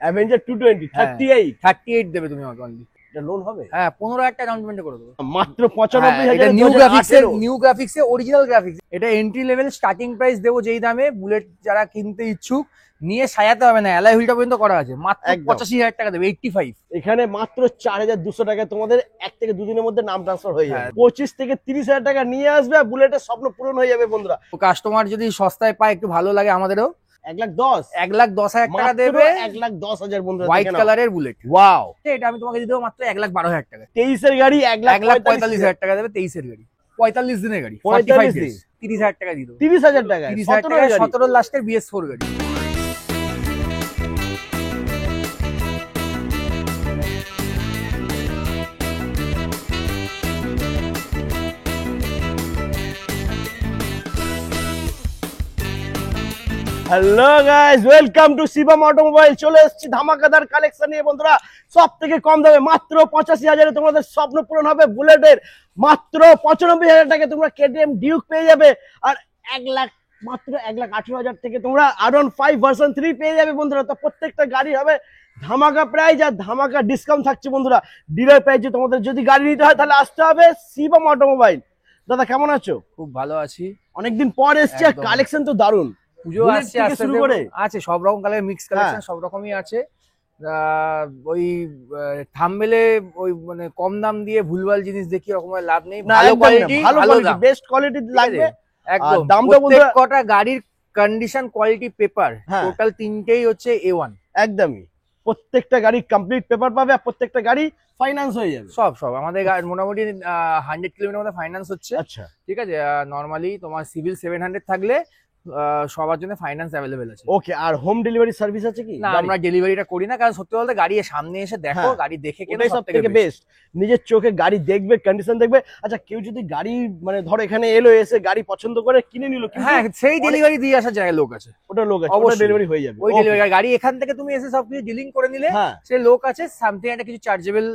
Avenger 220 38 38 দেবে তুমি আমাকে অনলি। এটা লোন হবে? হ্যাঁ 15,000 টাকা ডাউন পেমেন্ট করে দেবো। মাত্র 95,000 নিউ গ্রাফিক্সে অরিজিনাল গ্রাফিক্স। এটা এন্ট্রি লেভেল স্টার্টিং প্রাইস দেবো যেই দামে বুলেট যারা কিনতে ইচ্ছুক নিয়ে সাজাতে হবে না, অ্যালয় হুইলটা পর্যন্ত করা আছে, মাত্র 85,000 টাকা দেবে 85। এখানে মাত্র 4,200 টাকায় তোমাদের 1 থেকে 2 দিনের মধ্যে নাম ট্রান্সফার হয়ে যাবে। 25 থেকে 30,000 টাকা নিয়ে আসবে, বুলেটের স্বপ্ন পূরণ হয়ে যাবে বন্ধুরা। কাস্টমার যদি সস্তায় পায় একটু ভালো লাগে আমাদেরও। 1,10,000 টাকা দেবে, 1,10,000 বন্ধুরা। হোয়াইট কালারের বুলেট। ওয়াও, এটা আমি তোমাকে দিয়ে দেবো মাত্র 1,12,000 টাকা। 23 এর গাড়ি 1,45,000 টাকা দেবে, 23 এর গাড়ি, 45 দিনের গাড়ি, 45 দিন, 30,000 টাকা দিয়ে দেবো। 30,000 টাকা, 30,000 টাকা 17 লাস্টের BS4 গাড়ি। Hello guys, welcome to Shivam automobile. চলে এসেছি ধামাকাদার কালেকশন নিয়ে বন্ধুরা। সব থেকে কম দামে মাত্র 85,000 তোমাদের স্বপ্ন পূরণ হবে বুলেটের। মাত্র 95,000 টাকা তোমরা কেটিএম ডিউক পেয়ে যাবে। আর 1 লাখ, মাত্র 1,18,000 থেকে তোমরা R15 ভার্সন 3 পেয়ে যাবে বন্ধুরা। তো প্রত্যেকটা গাড়ি হবে ধামাকা প্রাইস আর ধামাকা ডিসকাউন্ট থাকছে বন্ধুরা। ডিলার প্রাইসে তোমাদের যদি গাড়ি নিতে হয় তাহলে আসতে হবে শিবম অটোমোবাইল। দাদা কেমন আছো? খুব ভালো আছি, অনেকদিন পর এসেছি আর কালেকশন তো দারুণ। পুজো আসছে, শুরু করে আছে সব রকম কালার, মিক্স কালেকশন সব রকমই আছে। ওই থাম্বনেলে ওই মানে কম দাম দিয়ে ভুলভাল জিনিস দেখি রকমের লাভ নেই। ভালো কোয়ালিটি, বেস্ট কোয়ালিটি লাগবে একদম। দামটা বন্ধুরা, কটা গাড়ির কন্ডিশন, কোয়ালিটি, পেপার টোটাল তিনটেই হচ্ছে A1 একদমই। প্রত্যেকটা গাড়ি কমপ্লিট পেপার পাবে আর প্রত্যেকটা গাড়ি ফাইন্যান্স হয়ে যাবে। সব আমাদের মোটামুটি 100 কিলোমিটার মধ্যে ফাইন্যান্স হচ্ছে। আচ্ছা ঠিক আছে, নরমালি তোমার সিভিল 700 থাকলে সবার জন্য ফাইন্যান্স অ্যাভেলেবেল আছে। ওকে, আর হোম ডেলিভারি সার্ভিস আছে কি? না, আমরা ডেলিভারিটা করি না, কারণ সত্যি বলতে গাড়ি সামনে এসে দেখো, গাড়ি দেখে কেন সবথেকে বেস্ট। নিজের চোখে গাড়ি দেখবে, কন্ডিশন দেখবে। আচ্ছা, কেউ যদি গাড়ি মানে ধরো এখানে এলো, এসে গাড়ি পছন্দ করে কিনে নিল, হ্যাঁ সেই ডেলিভারি দিয়ে আসার জায়গায় লোক আছে, ওটা লোক আছে, ওটা ডেলিভারি হয়ে যাবে। ওই ডেলিভারি গাড়ি এখান থেকে তুমি এসে সবকিছু ডিলিং করে নিলে সে লোক আছে, সামথিং একটা কিছু চার্জেবল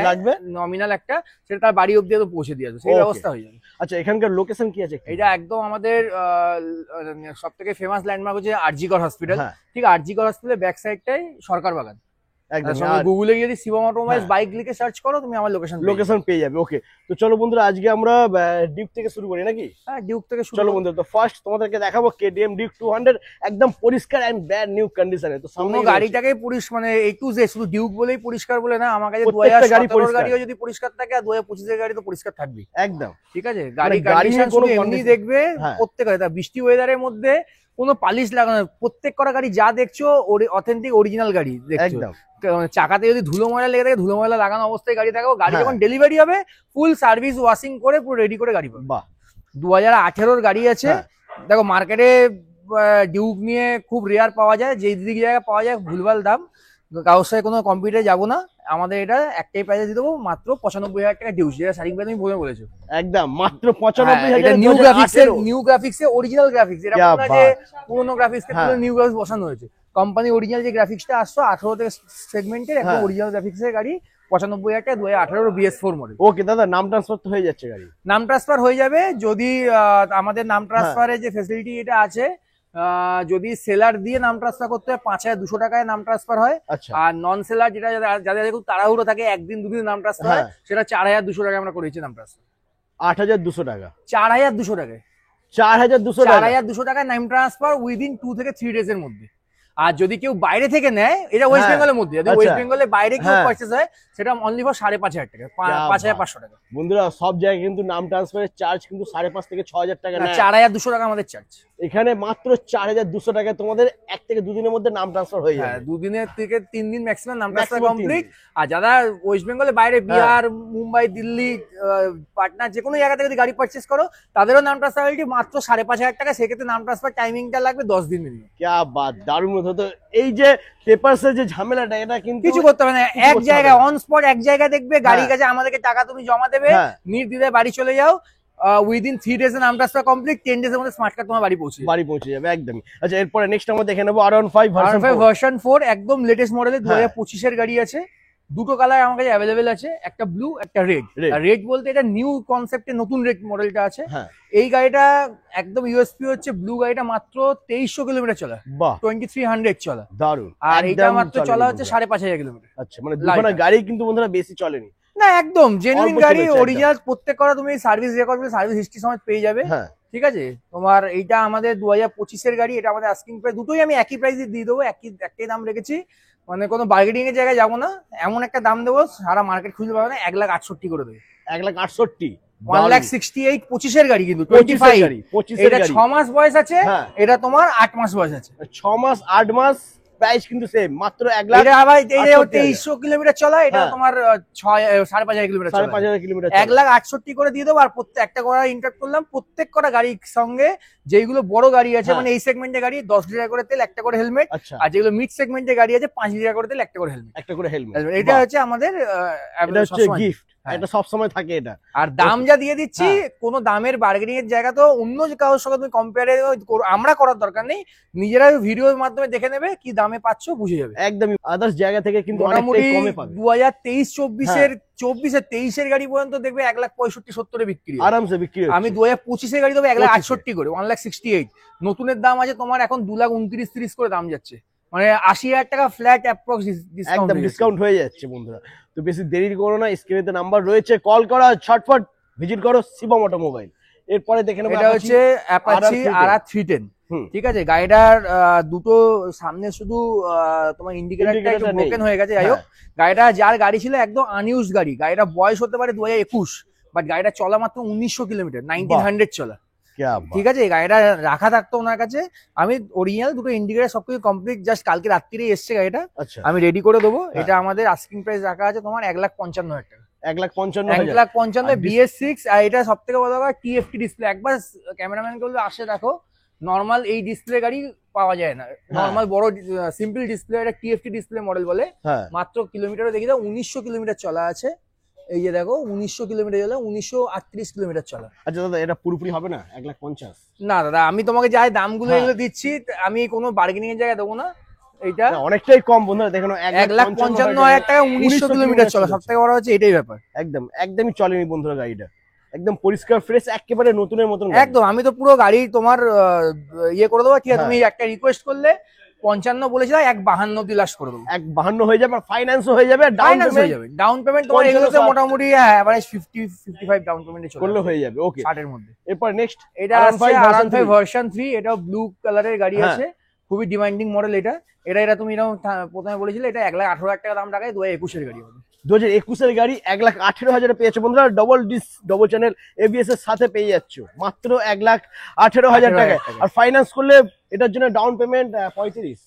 লাগবে, নমিনাল একটা, সেটা তার বাড়ি অবধি পৌঁছে দিয়ে আসবে, সেই ব্যবস্থা হয়ে যাবে। আচ্ছা, এখানকার লোকেশন কি আছে? এটা একদম আমাদের সব থেকে ফেমাস ল্যান্ডমার্ক হচ্ছে আরজিকর হসপিটাল। ঠিক, আরজিকর হসপিটালের ব্যাক সাইডটাই সরকার বাগান। গুগলে যদি শিবম অটোমোবাইলস বাইক লিখে সার্চ করো তুমি আমার লোকেশন পেয়ে যাবে। ওকে, তো চলো বন্ধুরা, আজকে আমরা ডিউক থেকে শুরু করি নাকি? হ্যাঁ, ডিউক থেকে শুরু। চলো বন্ধুরা, তো ফার্স্ট তোমাদেরকে দেখাবো কেটিএম ডিউক 200, একদম পরিষ্কার এন্ড ব্র্যান্ড নিউ কন্ডিশনে। তো সামনে গাড়িটাকে মানে A to Z, শুধু ডিউক বলেই পরিষ্কার বলে না, আমার কাছে 2017 গাড়িও যদি পরিষ্কার থাকে আর 2025 এর গাড়ি তো পরিষ্কার থাকবে একদম। ঠিক আছে, গাড়ি কন্ডিশন শুধু এমনি দেখবে। প্রত্যেকটা বৃষ্টি ওয়েদারের মধ্যে কোনো পালিশ লাগানো, প্রত্যেক কটা গাড়ি যা দেখছো অথেন্টিক অরিজিনাল গাড়ি দেখছো। চাকাতে যদি ধুলো ময়লা লেগে থাকে, ধুলো ময়লা লাগানো অবস্থায় গাড়ি থাকো, গাড়ি যখন ডেলিভারি হবে ফুল সার্ভিস ওয়াশিং করে পুরো রেডি করে গাড়ি পাবে। 2018 গাড়ি আছে। দেখো মার্কেটে ডিউক নিয়ে খুব রেয়ার পাওয়া যায়, যেই দিক জায়গায় পাওয়া যায় ভুলভাল দাম। কারোর সাথে কোনো কম্পিউটারে যাবো না, আমাদের এটা একটাই প্রাইসে দিয়ে দেবো, মাত্র 95,000 টাকা ডিউক, যেটা সারিং ভাই তুমি বলেছো একদম মাত্র 95,000। নিউ গ্রাফিক্সে অরিজিনাল গ্রাফিক্স, এটা যে পুরোনো গ্রাফিক্স নিউ গ্রাফিক্স বসানো হয়েছে। কোম্পানি অরিজিনাল যে গ্রাফিক্সটা আসছো 18 থেকে সেগমেন্টের একদম অরিজিনাল গ্রাফিক্সের গাড়ি, 95,000 টাকা, 2018 BS4 মডেল। ওকে দাদা, নাম ট্রান্সফার তো হয়ে যাচ্ছে গাড়ি? নাম ট্রান্সফার হয়ে যাবে যদি আমাদের নাম ট্রান্সফারের যে ফেসিলিটি এটা আছে, যদি সেলার দিয়ে নাম ট্রান্সফার করতে হয় 5,200 টাকায় নাম ট্রান্সফার হয়। আর নন সেলার যেটা যাদের খুব তাড়াহুড়ো থাকে, একদিন দুদিন নাম ট্রান্সফার হয়, সেটা 4,200 টাকা আমরা করেছি নাম ট্রান্সফার। 8,200 টাকা? 4,200 টাকায়, 4,200 টাকায় নাম ট্রান্সফার উইদিন 2 থেকে 3 ডেজ এর মধ্যে। আর যদি কেউ বাইরে থেকে নেয়, এটা ওয়েস্ট বেঙ্গলের মধ্যে, যদি ওয়েস্ট বেঙ্গলের বাইরে কেউ পারচেজ হয় সেটা অনলি ফর 5,500 টাকা, 5,500 টাকা। বন্ধুরা, সব জায়গায় কিন্তু নাম ট্রান্সফারের চার্জ কিন্তু 5,500 থেকে 6,000 টাকা নেয়। 4,200 টাকা আমাদের চার্জ। এখানে মাত্র 4,200 টাকায় তোমাদের 1 থেকে 2 দিনের মধ্যে নাম ট্রান্সফার হয়ে যাবে। 2 দিনের থেকে 3 দিন ম্যাক্সিমাম নাম ট্রান্সফার কমপ্লিট। আর যারা ওয়েস্ট বেঙ্গলের বাইরে, বিহার, মুম্বাই, দিল্লি, পাটনা, যে কোনো জায়গা থেকে যদি গাড়ি পারচেজ করো, তাদেরও নাম ট্রান্সফার মাত্র 5,500 টাকা। সেক্ষেত্রে নাম ট্রান্সফার টাইমিংটা লাগবে 10 দিন মিনিমাম। ক্যা বাত, দারুণ হতো। এই যে পেপারসের যে ঝামেলাটা, এটা কিন্তু কিছু করতে হবে না, এক জায়গায় অন স্পট, এক জায়গায় দেখবে গাড়ির কাছে আমাদেরকে টাকা তুমি জমা দেবে, নির্দ্বিধায় বাড়ি চলে যাও। উইদিন 3 ডেজ এর নাম ট্রান্সফার কমপ্লিট, 10 ডেজ এর মধ্যে স্মার্ট কার্ড তোমার বাড়ি পৌঁছে যাবে একদমই। আচ্ছা, এরপরে নেক্সট আমরা দেখে নেবো R15 ভার্সন 4 একদম লেটেস্ট মডেলের 2025 এর গাড়ি আছে। দুটো কালার আমার কাছে অ্যাভেলেবেল আছে, একটা ব্লু একটা রেড। রেড বলতে এটা নিউ কনসেপ্টে নতুন রেড মডেলটা আছে। এই গাড়িটা একদম ইউএসপি হচ্ছে ব্লু গাড়িটা মাত্র 2300 কিলোমিটার চলা, 2300 চলা, দারুন। আর এটা মাত্র চলা হচ্ছে 5500 কিলোমিটার। আচ্ছা, মানে দুখানা গাড়ি কিন্তু বন্ধুরা বেশি চলেনি না, একদম জেনুইন গাড়ি, অরিজিনাল। প্রত্যেক করা তুমি সার্ভিস রেকর্ড সার্ভিস হিস্ট্রি সমেত পেয়ে যাবে। ঠিক আছে, তোমার এইটা আমাদের 2025 গাড়ি, এটা আমাদের আস্কিং প্রাইস, দুটোই আমি একই প্রাইসে দিয়ে দেবো, একই দাম রেখেছি, মানে কোনো বার্গেনিং এর জায়গায় যাবো না, এমন একটা দাম দেবো সারা মার্কেট খুঁজে পাবে না, 1,68,000 করে দেবে। 1,68,000, 1,68,000 25 গাড়ি, কিন্তু 25 এটা 6 মাস বয়স আছে, এটা তোমার 8 মাস বয়স আছে। 6 মাস 8 মাস প্রাইস কিন্তু সেম, মাত্র 1,00,000। এটা আবার 2300 কিলোমিটার চলা, এটা তোমার 5,500 কিলোমিটার চলা, 5,500 কিলোমিটার, 1,68,000 করে দিয়ে দেবো। আর প্রত্যেকটা করা ইন্টারঅ্যাক্ট করলাম, প্রত্যেক কটা গাড়ির সঙ্গে যেগুলো বড় গাড়ি আছে, মানে এই সেগমেন্টে গাড়ি 10 লিটার করে তেল, একটা করে হেলমেট, আর যেগুলো মিড সেগমেন্টে গাড়ি আছে 5 লিটার করে তেল, একটা করে হেলমেট। এটা হচ্ছে আমাদের গিফট, এটা সব সময় থাকে এটা। আর দাম যা দিয়ে দিচ্ছি, কোনো দামের বার্গেনিং এর জায়গা তো অন্য কারোর সঙ্গে তুমি কম্পেয়ার আমরা করার দরকার নেই, নিজেরা ভিডিওর মাধ্যমে দেখে নেবে কি দামে পাচ্ছ, বুঝে যাবে। একদমই আদার্স জায়গা থেকে কিন্তু মোটামুটি 2023-24 গাড়ি পর্যন্ত দেখবে 1,65,70 বিক্রি, আরামসে বিক্রি। আমি 2025 গাড়ি দেবো 1,68,000 করে, 1,68,000। নতুনের দাম আছে তোমার এখন 2,29,30 করে দাম যাচ্ছে, মানে 80,000 টাকা ফ্ল্যাট অ্যাপ্রক্স ডিসকাউন্ট হয়ে যাচ্ছে বন্ধুরা। তো বেশি দেরি করো না, স্ক্রিনে নাম্বার রয়েছে, কল করা, ছটফট ভিজিট করো শিবম অটোমোবাইল। এরপরে দেখে নেবো, এটা হচ্ছে অ্যাপাচি RR310। ঠিক আছে, গাড়িটার দুটো সামনে শুধু তোমার ইন্ডিকেটরটা একটু ব্রোকেন হয়ে গেছে, যাই হোক গাড়িটা যার গাড়ি ছিল একদম আনইউজ গাড়ি, গাড়িটা বয়স হতে পারে 2021, বাট গাড়িটা চলা মাত্র 1900 কিলোমিটার, 1900 চলা। ঠিক আছে, গাড়িটা রাখা থাকতো ওনার কাছে, আমি অরিজিনাল দুটো ইন্ডিকেটর সবকিছু কমপ্লিট, জাস্ট কালকে রাত্রিরে এসছে গাড়িটা, আমি রেডি করে দেবো। এটা আমাদের আস্কিং প্রাইস রাখা আছে তোমার 1,55,000 টাকা, 1,55,000 BS6। আর এটা সব থেকে বড় কথা, TFT ডিসপ্লে। একবার ক্যামেরাম্যান গুলো আসে দেখো, নর্মাল এই ডিসপ্লে গাড়ি পাওয়া যায় না, নর্মাল বড় সিম্পল ডিসপ্লে, এটা TFT ডিসপ্লে মডেল বলে। মাত্র কিলোমিটারও দেখি দাও, 1900 কিলোমিটার চলা আছে। এই যে দেখো 1900 কিলোমিটার চলা, 1938 কিলোমিটার চলা। আচ্ছা দাদা, এটা পুরোপুরি হবে না 1,50,000? না দাদা, আমি তোমাকে যাই দামগুলো এগুলো দিচ্ছি, আমি কোনো বার্গেনিং এর জায়গায় দেবো না, এটা অনেকটাই কম বন্ধুরা। দেখো 1,55,000 টাকা, 1900 কিলোমিটার চলা, সব থেকে বড় হচ্ছে এটাই ব্যাপার। একদমই চলেনি বন্ধুরা, গাড়িটা একদম পরিষ্কার ফ্রেশ, একেবারে নতুনের মতন একদম। আমি তো পুরো গাড়ি তোমার ইয়ে করে দেবো, ঠিক আছে, তুমি একটা রিকোয়েস্ট করলে 55 বলেছিলাম, 1,52 লাস্ট করে দেবো, 1,52 হয়ে যাবে, ফাইন্যান্সও হয়ে যাবে, ডাউন পেমেন্ট তোমার এগুলোতে মোটামুটি এভারেজ 50-55 ডাউন পেমেন্টে চলে হয়ে যাবে, ওকে 60 এর মধ্যে। এরপর নেক্সট এটা আছে R15 ভার্সন 3, এটা ব্লু কালারের গাড়ি আছে, খুবই ডিমান্ডিং মডেল। এটা তুমি এরকম প্রথমে বলেছিলে, এটা 1,18,000 টাকা দাম রাখায় 2021 গাড়ি হবে। 2021 গাড়ি 1,18,000 পেয়েছে বন্ধুরা, double disc double channel ABS এর সাথে পেয়ে যাচ্ছ মাত্র 1,18,000 টাকায়। আর ফাইন্যান্স করলে এটার জন্য ডাউন পেমেন্ট 35,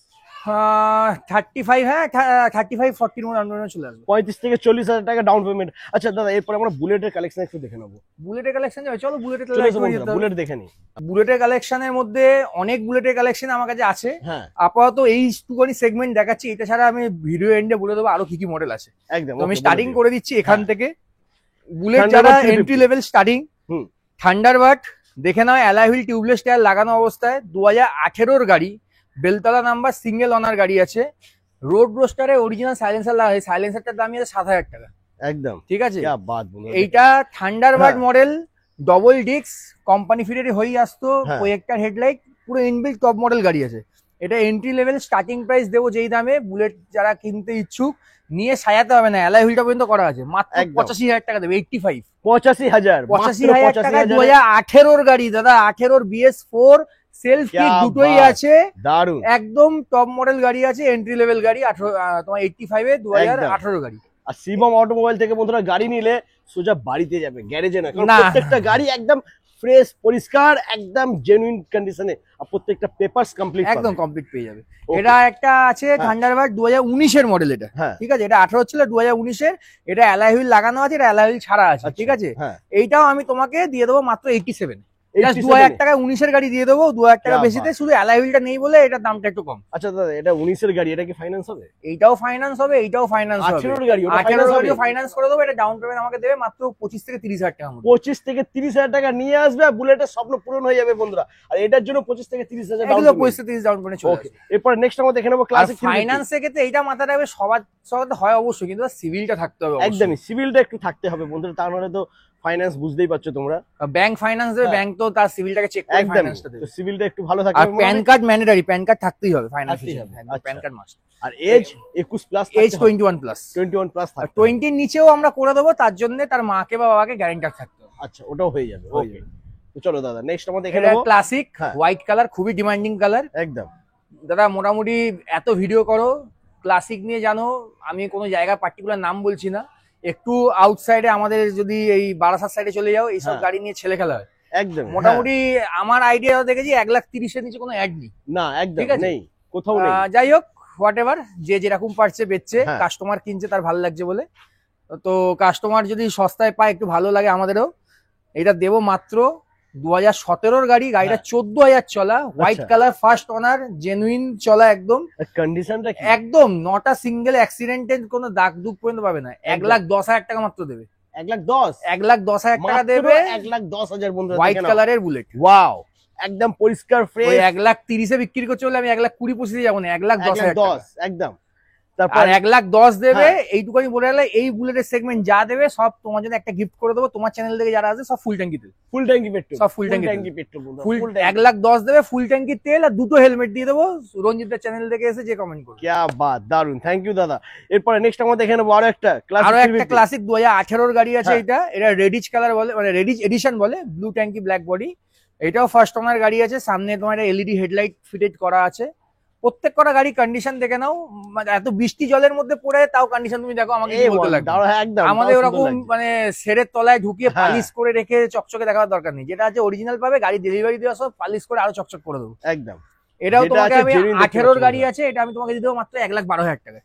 35, 35-40 মতো ডাউন পেমেন্ট চলে আসবে, 35 থেকে 40,000 টাকা ডাউন পেমেন্ট। আচ্ছা দাদা, এরপর আমরা বুলেটের কালেকশন একটু দেখে নেবো। বুলেটের কালেকশন যাবে, চলো বুলেটের বুলেট দেখে নিই। বুলেটের কালেকশনের মধ্যে অনেক বুলেটের কালেকশন আমার কাছে আছে, আপাতত এই টুকুনি সেগমেন্ট দেখাচ্ছি, এটা ছাড়া আমি ভিডিও এন্ডে বলে দেবো আরো কি কি মডেল আছে। একদম আমি স্টার্টিং করে দিচ্ছি এখান থেকে। বুলেট যারা এন্ট্রি লেভেল স্টার্টিং, থান্ডারবার্ড দেখে নাও, অ্যালয় হুইল টিউবলেস টায়ার লাগানো অবস্থায়, 2018 গাড়ি, বেলতলা নাম্বার, সিঙ্গেল অনার গাড়ি আছে, রোড রোস্টারে অরিজিনাল সাইলেন্সার লাগা, সাইলেন্সারটার দাম আছে 7,000 টাকা। একদম ঠিক আছে, এইটা Thunderbird model, double disc, company fitted হয়ে আসতো, প্রজেক্টর হেডলাইট, পুরো ইনবিল্ট টপ মডেল গাড়ি আছে। এটা এন্ট্রি লেভেল, স্টার্টিং প্রাইস দেবো যেই দামে, বুলেট যারা কিনতে ইচ্ছুক নিয়ে সাজাতে হবে না, অ্যালয় হুইলটা পর্যন্ত করা আছে, মাত্র 85,000 টাকা দেবে, 85,000 টাকা। 2018 গাড়ি দাদা, 18 BS4 সেলফ কিক দুটোই আছে, দারুন একদম টপ মডেল গাড়ি আছে, এন্ট্রি লেভেল গাড়ি, তোমার 85 এ 2018 গাড়ি। আর শিবম অটোমোবাইল থেকে বন্ধুরা গাড়ি নিলে সোজা বাড়িতে যাবে, গ্যারেজে না, কারণ প্রত্যেকটা গাড়ি একদম ফ্রেশ পরিষ্কার, একদম জেনুইন কন্ডিশনে, আর প্রত্যেকটা পেপারস কমপ্লিট, একদম কমপ্লিট পেয়ে যাবে। এটা একটা আছে থান্ডারবার্ড 2019 এর মডেল, এটা ঠিক আছে, এটা 18 ছিল, 2019 এর, এটা অ্যালয় হুইল লাগানো আছে, এটা অ্যালয় হুইল ছাড়া আছে, ঠিক আছে। এইটাও আমি তোমাকে দিয়ে দেবো মাত্র 87, জাস্ট 2000 টাকা 19 এর গাড়ি দিয়ে দেবো, 2000 টাকা বেশিতে, শুধু অ্যালয় হুইলটা নেই বলে এটার দামটা একটু কম। আচ্ছা দাদা, এটা 19 এর গাড়ি, এটা কি ফাইন্যান্স হবে? এইটাও ফাইন্যান্স হবে, এইটাও ফাইন্যান্স হবে। 18 এর গাড়ি, ওটা 18 এর গাড়িও ফাইন্যান্স করে দেবো। এটা ডাউন পেমেন্ট আমাকে দেবে মাত্র 25 থেকে 30 হাজার টাকা। 25 থেকে 30 হাজার টাকা নিয়ে আসবে, বুলেটের স্বপ্ন পূরণ হয়ে যাবে বন্ধুরা। আর এটার জন্য 25 থেকে 30 হাজার ডাউন পেমেন্ট, 25 থেকে 30 ডাউন পেমেন্ট চলে আসবে। এরপর নেক্সট আমরা দেখে নেব ক্লাসিক ফাইন্যান্সের ক্ষেত্রে এইটা মাথায় রাখবে, সবার সাথে হয় অবশ্যই, কিন্তু সিভিলটা থাকতে হবে। একদমই সিভিলটা একটু থাকতে হবে বন্ধুরা, তার মানে তো ফাইন্যান্স বুঝতেই পারছো তোমরা, ব্যাংক ফাইন্যান্স দেবে, ব্যাংক তো তার সিভিলটাকে চেক করে ফাইন্যান্সটা দেবে। তো সিভিলটা একটু ভালো থাকতে আর হবে। PAN card mandatory, PAN card থাকতেই হবে ফাইন্যান্স হিসেবে, প্যান কার্ড মাস্ট। আর age 21 plus, age 21 plus, 21 plus আর 20 এর নিচেও আমরা করে দেবো, তার জন্য তার মাকে বা বাবাকে গ্যারান্টার থাকতে হবে। আচ্ছা, ওটাও হয়ে যাবে। ওকে, তো চলো দাদা নেক্সট আমরা দেখে নেব ক্লাসিক হোয়াইট কালার, খুবই ডিমান্ডিং কালার। একদম দাদা মোটামুটি এত ভিডিও করো ক্লাসিক নিয়ে, জানো আমি কোনো জায়গা পার্টিকুলার নাম বলছি না, একটু আউটসাইডে আমাদের যদি এই বারাসাত সাইডে চলে যাও, এইসব গাড়ি নিয়ে ছেলে খেলা হয়। একদম মোটামুটি আমার আইডিয়া দেখেছি 1,30,000 এর নিচে কোনো অ্যাড নেই। না, একদম নেই, কোথাও নেই। যাই হোক, হোয়াট এভার, যে যেরকম পারছে বেচছে, কাস্টমার কিনছে তার ভালো লাগছে বলে। তো কাস্টমার যদি সস্তায় পায়, একটু ভালো লাগে আমাদেরও। এটা দেবো মাত্র 2017 গাড়ি, গাড়িটা 14,000 চলা, white colour, first owner, genuine চলা, একদম কন্ডিশনটা একদম নটা সিঙ্গেল অ্যাক্সিডেন্টের কোনো দাগ দুগ পর্যন্ত পাবে না। 1,10,000 টাকা মাত্র দেবে। 1,10,000 টাকা দেবে, 1,10,000 বন্ধুরা, হোয়াইট কালারের বুলেট। ওয়াও, একদম পরিষ্কার ফ্রেশ। 1,30,000 বিক্রি করতে হলে আমি 1,20,25 যাবো না, 1,10,000 একদম। তারপর 1,10,000 দেবে। এইটুকুনি বলে গেলে এই বুলেটের সেগমেন্ট যা দেবে সব তোমার জন্য একটা গিফট করে দেবো। তোমার চ্যানেল থেকে যারা আছে সব ফুল ট্যাঙ্কি তেল, ফুল ট্যাঙ্কি পেট্রোল, সব ফুল ট্যাঙ্কি পেট্রোল, 1,10,000 দেবে, ফুল ট্যাঙ্কি তেল, আর দুটো হেলমেট দিয়ে দেবো। রঞ্জিতের চ্যানেল থেকে এসে যে কমেন্ট করবে। क्या बात, দারুন, থ্যাংক ইউ দাদা। এরপরে নেক্সট আমরা দেখে নেবো আরো একটা ক্লাসিক 2018 গাড়ি আছে। এটা রেডিচ কালার বলে, মানে রেডিচ এডিশন বলে, ব্লু ট্যাঙ্কি ব্ল্যাক বডি। এটাও ফার্স্ট ওনার গাড়ি আছে, সামনে তোমার এলইডি হেডলাইট ফিটেড করা আছে। প্রত্যেক কটা গাড়ি কন্ডিশন দেখে নাও, মানে এত বৃষ্টি জলের মধ্যে পড়ে তাও কন্ডিশন তুমি দেখো, আমাকে বলতে লাগবে। আমাদের ওরকম মানে সেরের তলায় ঢুকিয়ে পালিশ করে রেখে চকচকে দেখার দরকার নেই। যেটা আছে অরিজিনাল পাবে, গাড়ি ডেলিভারি দেওয়া সব পালিশ করে আরো চকচক করে দেবো একদম। এটাও তোমাকে আমি 18 গাড়ি আছে, এটা আমি তোমাকে দিয়ে দেবো মাত্র 1,12,000 টাকা।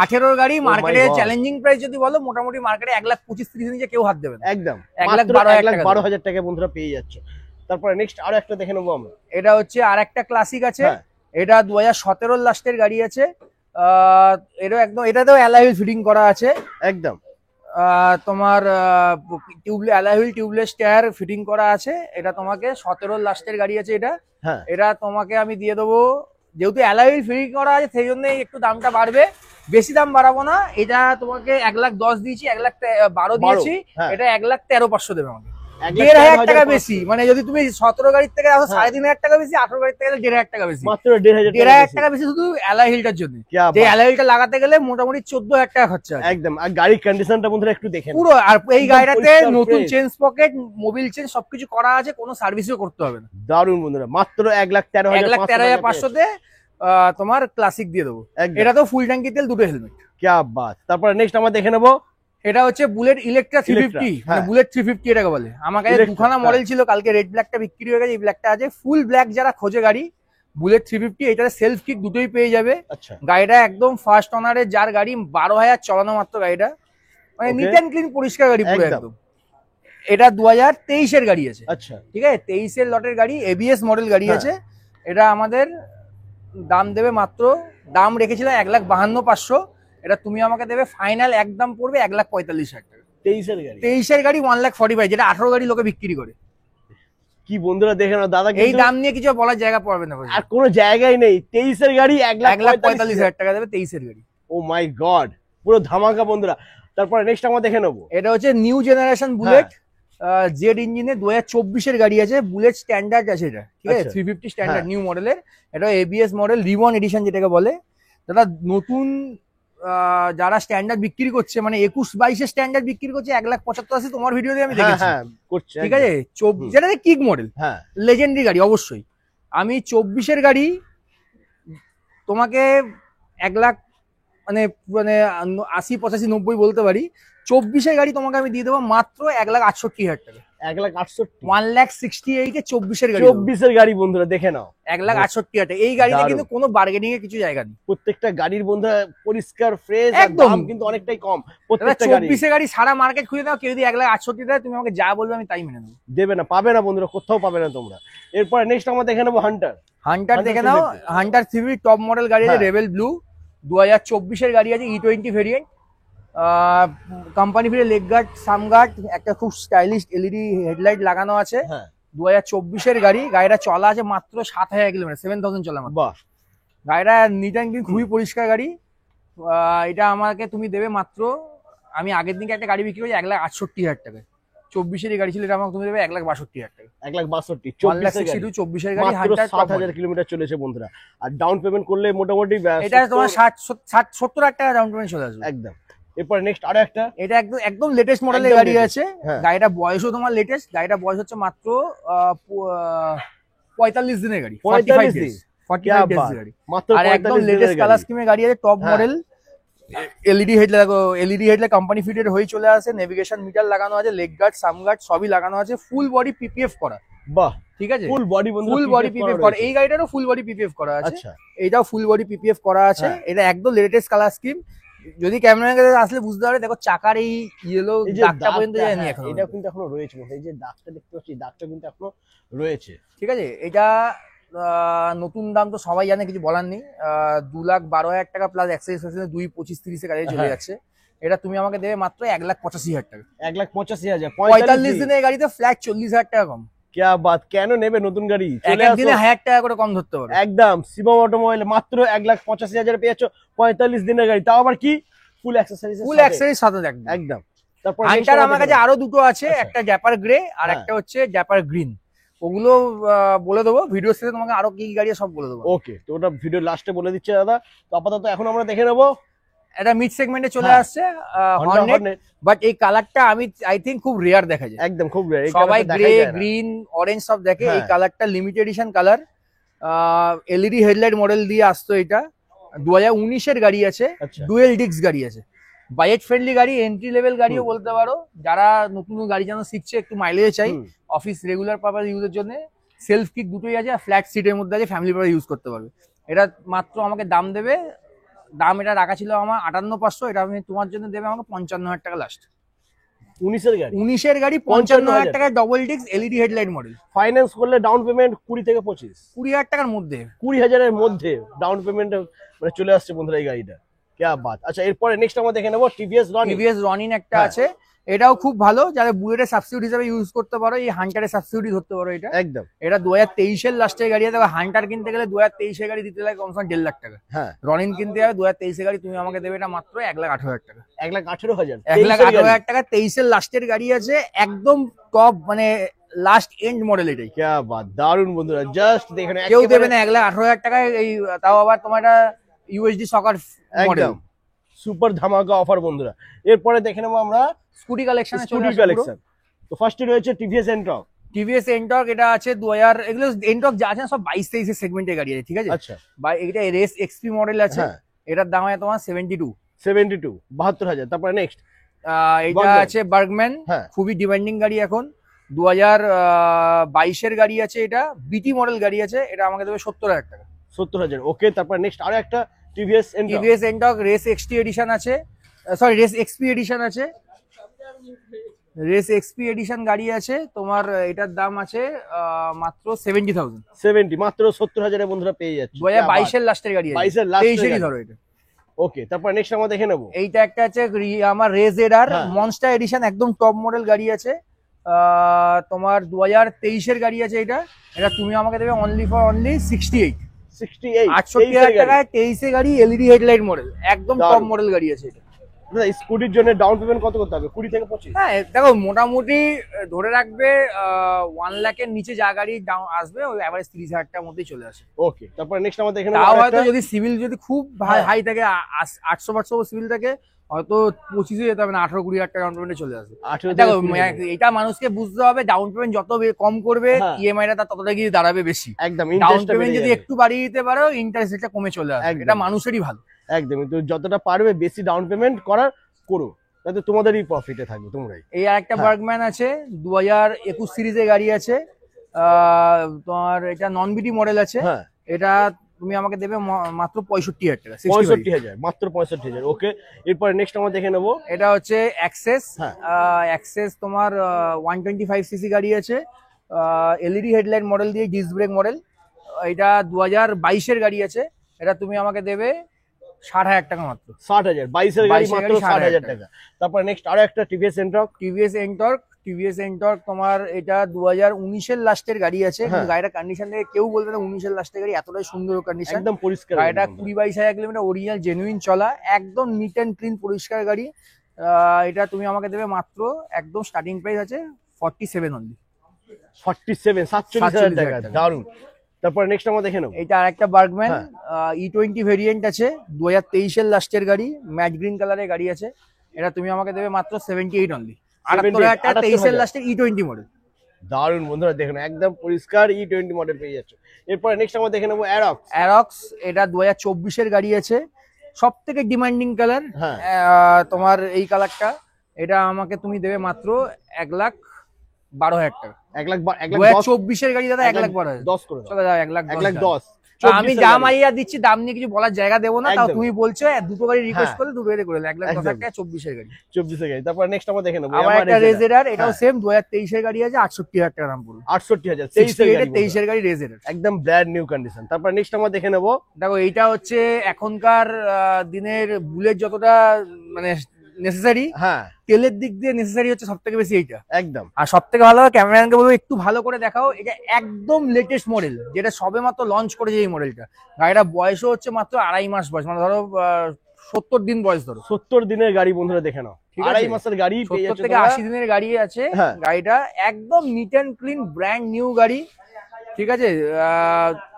18 গাড়ি মার্কেটে চ্যালেঞ্জিং প্রাইস যদি বলো, মোটামুটি মার্কেটে 1,25,30 নিচে কেউ হাত দেবে না। একদম 1,12,000 টাকা বন্ধুরা পেয়ে যাচ্ছে। তারপরে নেক্সট আরো একটা দেখে নেবো আমরা। এটা হচ্ছে আর একটা ক্লাসিক আছে, এটা 2017 লাস্টের গাড়ি আছে। এটা একদম, এটাতেও অ্যালয় হুইল ফিটিং করা আছে একদম। তোমার alloy wheel tubeless tyre fitting করা আছে। এটা তোমাকে 17 লাস্টের গাড়ি আছে এটা। এটা তোমাকে আমি দিয়ে দেবো, যেহেতু অ্যালয় হুইল ফিটিং করা আছে সেই জন্য একটু দামটা বাড়বে, বেশি দাম বাড়াবো না। এটা তোমাকে 1,10,000 দিয়েছি, 1,12,000 দিয়েছি, এটা 1,13,500 দেবে আমাকে। 1,500 টাকা বেশি, মানে যদি তুমি 17 গাড়ির থেকে আসো 3,500 টাকা বেশি, 18 গাড়ির থেকে 1,500 টাকা বেশি, মাত্র 1,500 টাকা বেশি শুধু অ্যালয় হুইলটার জন্য। যে অ্যালয় হুইলটা লাগাতে গেলে মোটামুটি 14,000 টাকা খরচা আছে একদম। আর গাড়ির কন্ডিশনটা বন্ধুরা একটু দেখেন পুরো। আর এই গাড়িটাতে নতুন চেঞ্জ পকেট, মোবিল চেঞ্জ সবকিছু করা আছে, কোনো সার্ভিসও করতে হবে না। দারুন বন্ধুরা, মাত্র 1,13,500 তে তোমার ক্লাসিক দিয়ে দেবো। এটা তো ফুল ট্যাঙ্কি তেল, দুটো হেলমেট। क्या बात। তারপরে নেক্সট আমরা দেখে নেবো, এটা হচ্ছে বুলেট ইলেকট্রা 350, মানে বুলেট 350 এটাকে বলে। আমার কাছে দুখানা মডেল ছিল, কালকে রেড ব্ল্যাকটা বিক্রি হয়ে গেছে, এই ব্ল্যাকটা আছে। ফুল ব্ল্যাক যারা খোঁজে গাড়ি, বুলেট 350, এটাতে সেলফ কিক দুটোই পেয়ে যাবে। গাড়িটা একদম ফার্স্ট ওনারের, যার গাড়ি 12,000 চালানো মাত্র গাড়িটা, মানে নিট অ্যান্ড ক্লিন পরিষ্কার গাড়ি পুরো একদম। এটা 2023 এর গাড়ি আছে। আচ্ছা, ঠিক আছে, 23 এর লটের গাড়ি, এবিএস মডেল গাড়ি আছে। এটা আমাদের দাম দেবে মাত্র, দাম রেখেছিলাম 1,52,500, এটা তুমি আমাকে দেবে ফাইনাল একদম পড়বে 1,45,000 টাকা। 23 এর গাড়ি 1,45,000, যেটা 18 গাড়ি লোকে বিক্রি করে। কি বন্ধুরা দেখে নাও দাদা, এই দাম নিয়ে কিছু বলার জায়গা পড়বে না, আর কোনো জায়গাই নেই। 23 এর গাড়ি 1,45,000 টাকা দেবে, 23 এর গাড়ি। ও মাই গড, পুরো ধামাকা বন্ধুরা। তারপরে নেক্সট আমরা দেখে নেবো, এটা হচ্ছে নিউ জেনারেশন বুলেট, জেড ইঞ্জিনে 2024 এর গাড়ি আছে। বুলেট স্ট্যান্ডার্ড আছে এটা, ঠিক আছে, 350 স্ট্যান্ডার্ড নিউ মডেলের। এটা এবিএস মডেল, রিবন এডিশন যেটাকে বলে। দাদা নতুন যারা স্ট্যান্ডার্ড বিক্রি করছে, মানে 21-22 স্ট্যান্ডার্ড বিক্রি করছে 1,75,000, তোমার ভিডিওতে আমি দেখেছি, ঠিক আছে। যেটা কিক মডেল, লেজেন্ডারি গাড়ি অবশ্যই। আমি 24 এর গাড়ি তোমাকে 1,00,000 মানে 80, 85, 90 বলতে পারি। 24 এর গাড়ি তোমাকে আমি দিয়ে দেবো মাত্র 1,68,000 টাকা। 1,68,000 1,68,000 এ 24 এর গাড়ি, 24 এর গাড়ি বন্ধুরা দেখে নাও, 1,68,000 এই গাড়িতে কিন্তু কোনো বার্গেনিং এর কিছু জায়গা নেই। প্রত্যেকটা গাড়ির বন্ধুরা পরিষ্কার ফ্রেশ, একদম দাম কিন্তু অনেকটাই কম প্রত্যেকটা গাড়ি। 24 এর গাড়ি সারা মার্কেট খুঁজে দাও, কেউ যদি 1,68,000 দেয় তুমি আমাকে যা বলবে আমি তাই মেনে নেবো। দেবে না, পাবে না বন্ধুরা, কোথাও পাবে না তোমরা। এরপরে নেক্সট আমরা দেখে নেবো হান্টার দেখে নাও। হান্টার 3 টপ মডেল গাড়ি আছে, রেবেল ব্লু, 2024 এর গাড়ি আছে, E20 ভেরিয়েন্ট, কোম্পানি ফিরে লেগ গার্ড, সাম গার্ড, একটা খুব স্টাইলিশ এলইডি হেডলাইট লাগানো আছে। 2024 এর গাড়ি, গাড়িটা চলা আছে মাত্র 7,000 কিলোমিটার, 7,000 চলা মাত্র। গাড়িটা নিট অ্যান্ড ক্লিন, খুবই পরিষ্কার গাড়ি। এটা আমাকে তুমি দেবে মাত্র, আমি আগের দিনকে একটা গাড়ি বিক্রি করেছি 1,68,000 টাকায়, 24 এর গাড়ি ছিল, এটা আমাকে তুমি দেবে 1,62,000 টাকা। 1,62,000 24 এর গাড়ি, 7,000 কিলোমিটার চলেছে বন্ধুরা। আর ডাউন পেমেন্ট করলে মোটামুটি এটা তোমার 60-70,000 টাকা ডাউন পেমেন্ট চলে আসবে একদম। এরপর নেক্সট আরো একটা, এটা একদম লেটেস্ট মডেলের গাড়ি আছে। গাড়িটা বয়সও তোমার লেটেস্ট, গাড়িটা বয়স হচ্ছে মাত্র 45 দিনের গাড়ি, 45 ডেজ গাড়ি মাত্র। আর একদম লেটেস্ট কালার স্কিমের গাড়ি আছে, top model, LED headlight company fitted হয়ে চলে আসে, নেভিগেশন মিটার লাগানো আছে, লেগ গার্ড, সাম গার্ড সবই লাগানো আছে, ফুল বডি পিপিএফ করা। বাহ, ঠিক আছে, ফুল বডি পিপিএফ করা। এই গাড়িটারও ফুল বডি পিপিএফ করা আছে, এটাও ফুল বডি পিপিএফ করা আছে। এটা একদম লেটেস্ট কালার স্কিম, যদি ক্যামেরার কাছে আসলে বুঝতে পারবে। দেখো চাকার এই ইয়েলো দাগটা পর্যন্ত যায়নি এখন, এটা কিন্তু এখনো রয়েছে। এই যে দাগটা দেখতে পাচ্ছি, দাগটা কিন্তু এখনো রয়েছে। ঠিক আছে, এটা নতুন দাম তো সবাই জানে, কিছু বলার নেই। 2,12,000 টাকা প্লাস এক্সাইজ 2,25,30 গাড়ি চলে যাচ্ছে। এটা তুমি আমাকে দেবে মাত্র 1,85,000 টাকা। 1,85,000, 45 দিনের গাড়িতে ফ্ল্যাট 40,000 টাকা কম। क्या बात, কেন নেবে নতুন গাড়ি? দিনে 1,000 টাকা করে কম ধরতে পারো একদম। শিবম অটোমোবাইল মাত্র 1,85,000 পেয়ে যাচ্ছ 45 দিনের গাড়ি, তাও আবার কি ফুল অ্যাক্সেসরিজ সাথে একদম। তারপর হান্টার আমার কাছে আরো দুটো আছে, একটা ড্যাপার গ্রে আর একটা হচ্ছে ড্যাপার গ্রিন। ওগুলো বলে দেবো ভিডিও শেষে, তোমাকে আরো কি গাড়ি সব বলে দেবো। ওকে, তো ওটা ভিডিও লাস্টে বলে দিচ্ছে দাদা। তো আপাতত এখন আমরা দেখে নেবো এটা মিড সেগমেন্টে চলে আসছে হর্নেট, বাট এই কালারটা আমি আই থিঙ্ক খুব রেয়ার দেখা যায়, একদম খুব রেয়ার। সবাই গ্রে, গ্রিন, অরেঞ্জ সব দেখে, এই কালারটা limited edition colour. LED headlight model দিয়ে আসতো এটা, 2019 এর গাড়ি আছে, ডুয়েল ডিস্ক গাড়ি আছে, বাজেট ফ্রেন্ডলি গাড়ি, এন্ট্রি লেভেল গাড়িও বলতে পারো। যারা নতুন গাড়ি যেন শিখছে, একটু মাইলেজ চাই, অফিস রেগুলার পারপাস ইউজের জন্য, সেলফ কিক দুটোই আছে, ফ্ল্যাট সিটের মধ্যে আছে, ফ্যামিলি পারপাস ইউজ করতে পারবে। এটা মাত্র আমাকে দাম দেবে, দাম এটা রাখা ছিল আমার 58,500, এটা আমি তোমার জন্য দেবে আমাকে 55,000 টাকা লাস্ট। 19 এর গাড়ি 55,000 টাকায়, double disc LED headlight model. Finance করলে ডাউন পেমেন্ট 20 থেকে 25, 20,000 টাকার মধ্যে, 20,000 এর মধ্যে ডাউন পেমেন্ট মানে চলে আসছে বন্ধুরা এই গাড়িটা। क्या बात। আচ্ছা, এরপরে নেক্সট আমরা দেখে নেবো টিভিএস রনিন একটা আছে, এটাও খুব ভালো, যারা বুলেটের সাবস্টিটিউট হিসেবে ইউজ করতে পারো, এই হান্টারের সাবস্টিটিউট ধরতে পারো এটা একদম। এটা 2023 এর লাস্টের গাড়ি আছে, হান্টার কিনতে গেলে 2023 এর গাড়ি দিতে লাগে কমসে কম 1.5 লাখ টাকা। রনিন কিনতে যাবে 2023 এর গাড়ি, তুমি আমাকে দেবে এটা মাত্র 1,18,000 টাকা। 1,18,000, 1,18,000 টাকা, 23 এর লাস্টের গাড়ি আছে, একদম টপ মানে লাস্ট এন্ড মডেল এটাই। क्या बात, দারুন বন্ধুরা, জাস্ট দেখেন কেউ দেবে না 1,18,000 টাকায়, এই তাও আবার তোমার এটা ইউএসডি সকার মডেল, সুপার ধামাকা অফার বন্ধুরা। এরপরে দেখে নেবো আমরা স্কুটি কালেকশন। তো ফার্স্টে রয়েছে টিভিএস এন্টর্ক, এটা আছে 2000, এগুলো এন্টর্ক যা আছে সব 22-23 এর সেগমেন্টের গাড়ি আছে, ঠিক আছে। আচ্ছা, এটা রেস এক্সপি মডেল আছে, এটার দাম আছে তোমার 72,000। তারপরে নেক্সট এটা আছে বার্গম্যান, খুবই ডিমান্ডিং গাড়ি এখন, 2022 এর গাড়ি আছে, এটা বিটি মডেল গাড়ি আছে, এটা আমাকে দেবে 70,000 টাকা। 70,000, ওকে। তারপর নেক্সট আরো একটা TVS Ntorq race XT edition আছে, সরি রেস এক্সপি এডিশন আছে, রেস এক্সপি এডিশন গাড়ি আছে তোমার, এটার দাম আছে মাত্র 70,000, মাত্র 70,000 এর বন্ধুরা পেয়ে যাচ্ছে। 2022 এর লাস্টের গাড়ি আছে, 22 এর লাস্টের ধরো এটা। ওকে, তারপর নেক্সট আমরা দেখে নেবো এইটা একটা আছে আমার রেজ এডার মনস্টার এডিশন, একদম টপ মডেল গাড়ি আছে, তোমার 2023 এর গাড়ি আছে। এটা তুমি আমাকে দেবে অনলি 68,000 টাকায়, 23 এর গাড়ি, এলইডি হেডলাইট মডেল, একদম টপ মডেল গাড়ি আছে এটা। স্কুটির জন্য ডাউন পেমেন্ট কত করতে হবে? 20 থেকে 25। হ্যাঁ দেখো, মোটামুটি ধরে রাখবে 1 লাখের নিচে যা গাড়ি আসবে ওই এভারেজ 30,000 টাকার মধ্যেই চলে আসে। ওকে, তারপর নেক্সট আমরা দেখে নেব, তাও হয়তো যদি সিভিল যদি খুব হাই থাকে, 800-500 সিভিল থাকে, হয়তো 25-এ যেতে হবে না, 18-20,000 টাকা ডাউন পেমেন্টে চলে আসবে। দেখো, এটা মানুষকে বুঝতে হবে, ডাউন পেমেন্ট যত কম করবে ইএমআই টা ততটা গিয়ে দাঁড়াবে বেশি। একদম, ডাউন পেমেন্ট যদি একটু বাড়িয়ে দিতে পারো, ইন্টারেস্ট রেটটা কমে চলে আসবে, এটা মানুষেরই ভালো। একদম, তো যতটা পারবে বেশি ডাউন পেমেন্ট করো। তাতে তোমাদেরই প্রফিটে থাকবে তোমরাই। এই আরেকটা বার্গম্যান আছে 2021 সিরিজের গাড়ি আছে, তোমার এটা নন বিডি মডেল আছে। এটা তুমি আমাকে দেবে মাত্র 65,000 টাকা। 65,000, মাত্র 65,000। ওকে, এরপর নেক্সট আমরা দেখে নেবো, এটা হচ্ছে অ্যাক্সেস। অ্যাক্সেস তোমার 125 সিসি গাড়ি আছে, এলইডি হেডলাইট মডেল দিয়ে ডিস্ক ব্রেক মডেল। এটা 2022 এর গাড়ি আছে, এটা তুমি আমাকে দেবে 60,000 টাকা মাত্র। 60,000, 22 এর গাড়ি মাত্র 60,000 টাকা। তারপর নেক্সট আরো একটা টিভিএস এনটর্ক তোমার এটা 2019 এর লাস্টের গাড়ি আছে। গাড়িটা কন্ডিশন দেখে কেউ বলবে না 19 এর লাস্টের গাড়ি, এতটাই সুন্দর কন্ডিশন, একদম পরিষ্কার। গাড়িটা 20-22,000 কিলোমিটার অরিজিনাল জেনুইন চলা, একদম নিট এন্ড ক্লিন পরিষ্কার গাড়ি। এটা তুমি আমাকে দেবে মাত্র, একদম স্টার্টিং প্রাইস আছে 47 অনলি। 47,000 টাকা, দারুন। তারপর নেক্সট আমরা দেখে নেব, এটা আরেকটা বার্গম্যান E20 ভেরিয়েন্ট আছে, 2023 এর লাস্টের গাড়ি, ম্যাট গ্রিন কালারের গাড়ি আছে। এটা তুমি আমাকে দেবে মাত্র 78 অনলি। 78,000 টাকা, 23 এর লাস্টের E20 মডেল। দারুন বন্ধুরা, দেখুন একদম পরিষ্কার E20 মডেল পেয়ে যাচ্ছে। এরপর নেক্সট আমরা দেখে নেব অ্যারক্স। এটা 2024 এর গাড়ি আছে, সব থেকে ডিমান্ডিং কালার তোমার এই কালারটা। এটা আমাকে তুমি দেবে মাত্র 1,12,000 টাকা। 1,24 এর গাড়ি দাদা, 1,12,000। 10 করে চলে যাও 1,10,000। 1,10,000 আমি যা মাইয়া দিচ্ছি দাম নিয়ে কিছু বলার জায়গা দেবো না, তাও তুমি বলছো দুটো গাড়ি রিকোয়েস্ট করলে দুটো গাড়ি করে 1,10,000 টাকা 24 এর গাড়ি। 24 এর গাড়ি। তারপর নেক্সট আমরা দেখে নেব আমার একটা রেজেরার, এটাও সেম 2023 এর গাড়ি আছে, 68,000 টাকা দাম পড়বে। 68,000, 23 এর গাড়ি রেজেরার, একদম ব্র্যান্ড নিউ কন্ডিশন। তারপর নেক্সট আমরা দেখে নেব, দেখো এইটা হচ্ছে এখনকার দিনের বুলেট যতটা মানে নেসেসারি, তেলের দিক দিয়ে নেসেসারি হচ্ছে সব থেকে বেশি এইটা একদম। আর সব থেকে ভালো ক্যামেরাম্যানকে বলবো একটু ভালো করে দেখাও, এটা একদম লেটেস্ট মডেল, যেটা সবে মাত্র লঞ্চ করেছে এই মডেলটা। গাড়িটা বয়সও হচ্ছে মাত্র 2.5 মাস বয়স, মানে ধরো 70 দিন বয়স, ধরো 70 দিনের গাড়ি বন্ধুরা দেখে নাও। 2.5 মাসের গাড়ি, 70 থেকে 80 দিনের গাড়ি আছে। গাড়িটা একদম neat and clean brand new গাড়ি, ঠিক আছে।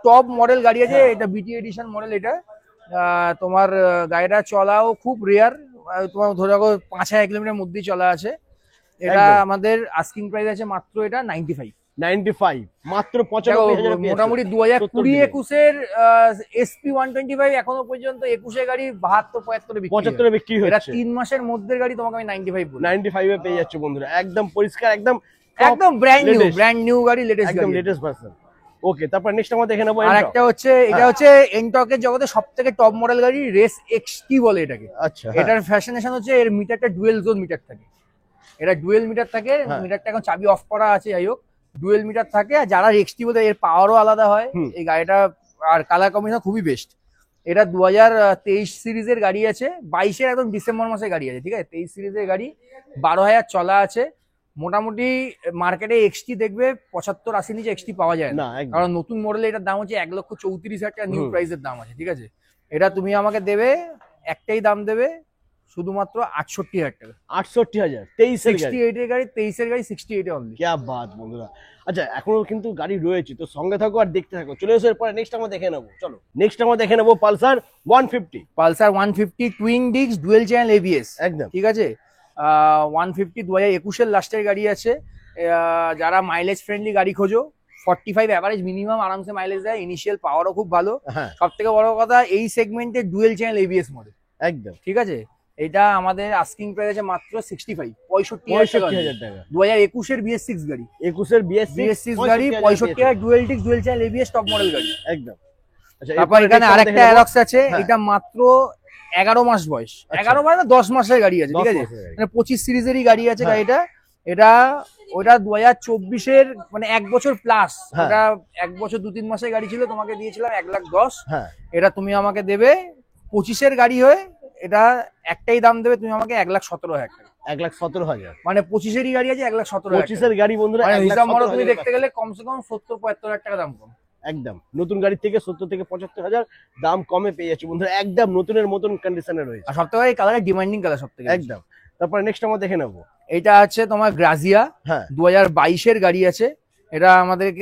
টপ মডেল গাড়ি আছে, এটা বিটি এডিশন মডেল। এটা তোমার গাড়িটা চলাও খুব রেয়ার, তোমার ধরে রাখো 5,000 কিলোমিটার মধ্যেই চলা আছে। এটা আমাদের আস্কিং প্রাইস আছে মাত্র এটা 95 মাত্র 95,000। মোটামুটি 2020-21 এর SP 125 এখনো পর্যন্ত 21 এর গাড়ি 72-75 বিক্রি হচ্ছে। এটা 3 মাসের মধ্যে গাড়ি, তোমাকে আমি 95 বলি। 95 এ পেয়ে যাচ্ছে বন্ধুরা, একদম পরিষ্কার, একদম ব্র্যান্ড নিউ গাড়ি, একদম লেটেস্ট ভার্সন। ওকে, তারপর নেক্সট আমরা দেখে নেব আরেকটা হচ্ছে, এটা হচ্ছে এনটর্কের জগতে সবথেকে টপ মডেল গাড়ি, রেস এক্সটি বলে এটাকে। আচ্ছা, এটার ফ্যাশনেশন হচ্ছে এর মিটারটা ডুয়েল জোন মিটার থাকে। এটা ডুয়েল মিটার থাকে, মিটারটা এখন চাবি অফ করা আছে, যাই হোক ডুয়েল মিটার থাকে। আর যারা এক্সটি বলে এর পাওয়ারও আলাদা হয় এই গাড়িটা, আর কালার কম্বিনেশন খুবই বেস্ট। এটা 2023 সিরিজের গাড়ি আছে, 22 এর একদম ডিসেম্বর মাসে গাড়ি আছে, ঠিক আছে। 23 সিরিজের গাড়ি, 12,000 চলা আছে। মোটামুটি মার্কেটে এক্সটি দেখবে 75-80 নিচে এক্সটি পাওয়া যায় না, কারণ নতুন মডেলে এটার দাম হচ্ছে 1,34,000 টাকা নিউ প্রাইসের দাম আছে, ঠিক আছে। এটা তুমি আমাকে দেবে, একটাই দাম দেবে শুধুমাত্র 68,000 টাকা। 68,000, 68 এর গাড়ি, 23 এর গাড়ি 68 এ অনলি। কি বাত বন্ধুরা। আচ্ছা, এখনো কিন্তু গাড়ি রয়েছে, তো সঙ্গে থাকো আর দেখতে থাকো। চলে এসো, এরপরে নেক্সট আমরা দেখে নেবো। চলো নেক্সট আমরা দেখে নেবো Pulsar 150 twin disc dual channel ABS, একদম ঠিক আছে। 150 2021 এর লাস্টের গাড়ি আছে। যারা মাইলেজ ফ্রেন্ডলি গাড়ি খোঁজো, 45 অ্যাভারেজ মিনিমাম আরামসে মাইলেজ দেয়, ইনিশিয়াল পাওয়ারও খুব ভালো। সব থেকে বড় কথা এই সেগমেন্টে ডুয়েল চ্যানেল এবিএস মডেল, একদম, ঠিক আছে। এটা আমাদের আস্কিং প্রাইস আছে মাত্র 65,000 টাকা। 2021 এর BS6 গাড়ি, 21 এর BS6 গাড়ি 65,000 dual disc dual channel ABS top model গাড়ি, একদম। আচ্ছা, তারপর এখানে আরেকটা অ্যারক্স আছে, এটা মাত্র 11 মাস বয়স, 11 মানে 10 মাসের গাড়ি আছে, ঠিক আছে। মানে 25 সিরিজেরই গাড়ি আছে গাড়িটা। এটা ওটা 2024 এর মানে 1 বছর প্লাস, এটা 1 বছর 2-3 মাসের গাড়ি ছিল, তোমাকে দিয়েছিলাম 1,10,000। এটা তুমি আমাকে দেবে 25 এর গাড়ি হয়ে, এটা একটাই দাম দেবে তুমি আমাকে 1,17,000 টাকা। 1,17,000 মানে 25 এরই গাড়ি আছে, 1,17,000। 25 এর গাড়ি বন্ধুরা, হিসাব মতো তুমি দেখতে গেলে কমসে কম 70-75,000 টাকা দাম কম। একদম নতুন গাড়ি থেকে 70 থেকে 75,000 দাম কমে পেয়ে যাচ্ছে বন্ধুরা, একদম নতুনের মতন কন্ডিশনে রয়েছে। আর সবথেকে এই কালারের ডিমান্ডিং কালার সবথেকে একদম। তারপর নেক্সট আমরা দেখে নেবো, এটা আছে তোমার গ্রাজিয়া, 2022 এর গাড়ি আছে। এটা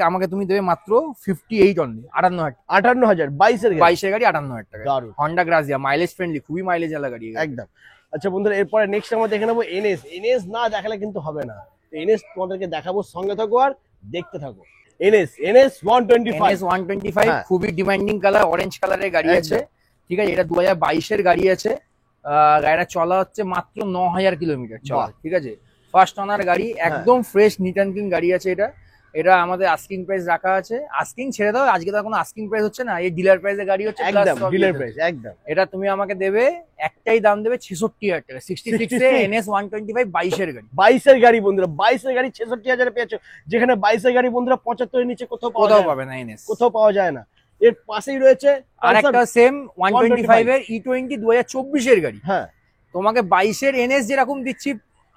আমাকে তুমি দেবে মাত্র 58 অনলি, 58,000। 22 এর গাড়ি 58,000 টাকা। হন্ডা গ্রাজিয়া, মাইলেজ ফ্রেন্ডলি, খুবই মাইলেজ वाला গাড়ি একদম। আচ্ছা বন্ধুরা, এরপরে নেক্সট আমরা দেখে নেবো এনএস না দেখালে কিন্তু হবে না, এনএস তোমাদেরকে দেখাবো, সঙ্গে থাকো আর দেখতে থাকো। এনএস 125 খুবই ডিমান্ডিং কালার, অরেঞ্জ কালারের গাড়ি আছে, ঠিক আছে। এটা 2022 এর গাড়ি আছে। গাড়িটা চলা হচ্ছে মাত্র 9000 কিলোমিটার চলা, ঠিক আছে। ফার্স্ট ওনার গাড়ি, একদম ফ্রেশ নিট অ্যান্ড ক্লিন গাড়ি আছে এটা। এটা আমাদের আস্কিং প্রাইস রাখা আছে, আস্কিং ছেড়ে দাও, আজকে তো কোনো আস্কিং প্রাইস হচ্ছে না, এই ডিলার প্রাইসের গাড়ি হচ্ছে, একদম ডিলার প্রাইস একদম। এটা তুমি আমাকে দেবে একটাই দাম দেবে 66000 টাকা, 66 এ NS 125 22 এর গাড়ি। 22 এর গাড়ি বন্ধুরা, 22 এর গাড়ি 66000 এ পেয়েছো, যেখানে 22 এর গাড়ি বন্ধুরা 75 এর নিচে কোথাও পাবে না, NS কোথাও পাওয়া যায় না। এর পাশেই রয়েছে আরেকটা সেম 125 এর E20 2024 এর গাড়ি। হ্যাঁ, তোমাকে 22 এর NS যেরকম দিচ্ছি